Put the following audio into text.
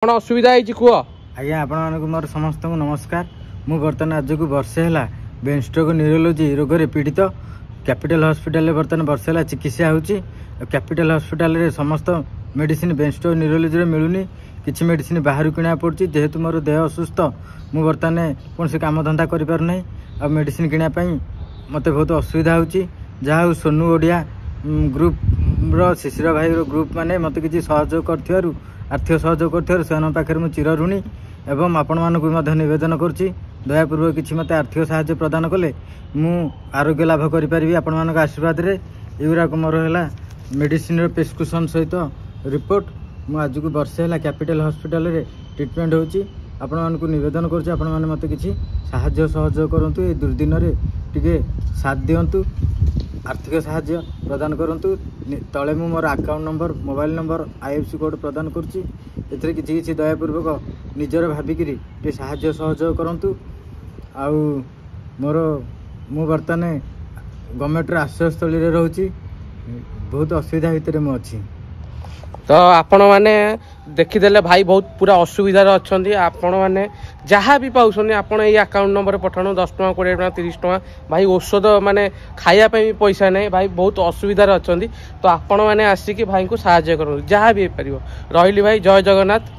कौन असुविधा है कह आज्ञा आपण मोर समस्त नमस्कार। मु बर्तमान आज को वर्षे है ब्रेन स्ट्रोक न्यूरोलोजी रोग में पीड़ित कैपिटल हॉस्पिटल बर्तमान वर्षे है चिकित्सा होची। कैपिटल हॉस्पिटल रे समस्त मेडिसिन ब्रेन स्ट्रोक न्यूरोलोजी मिलूनी किसी मेडिसिन बाहर किना पड़ी जेहेतु मोर देह असुस्थ मु बर्तमान कौन काम धंदा कर मेडिसिन किनापी मत बहुत असुविधा होची। जहाँ सोनू ओडिया ग्रुप शिशिर भाई ग्रुप माने मत किसी सहयोग कर आर्थिक सहयोग कर पाखे मुझे चिर ऋणी एवं आपण मानक नवेदन करुच्ची दयापूर्वक किसी मत आर्थिक साहाय्य प्रदान कले मु आरोग्य लाभ करी आपण मान आशीर्वाद रे युराक मोर है मेडिसिन प्रेस्क्रिप्शन सहित रिपोर्ट आज को वर्षे है कैपिटल हॉस्पिटल रे ट्रीटमेंट होची। आपण मानक नवेदन करुच्ची आपण माने मत किसी साहाय्य सहयोग करंतु ए दुर्दिन रे टिके साथ दियंतु आर्थिक साहाय्य प्रदान करंतु। तले मु more account number mobile number IFC code प्रदान करुच्ची एथरे किछि किछि दयापूर्वक निजर भाबिकी टे साहाय्य सहयोग करंतु। आउ मोर मु बर्तमान गवर्नमेंट आश्रयस्थली रे रहूची बहुत असुविधा भितर मु अछि। तो आपण मैंने देखीदे भाई बहुत पूरा असुविधार अच्छा आपण मैंने जहाँ भी पाँच आपड़ ये अकाउंट नंबर पठाणु 10 टଙ୍କା 20 टଙ୍କା 30 टଙ୍କା भाई औषध माने खायापी भी पैसा नहीं भाई बहुत असुविधार अच्छा। तो आपण मैंने आसिक भाई को साहाय्य करूँ जहाँ भी हो पार रही भाई। जय जगन्नाथ।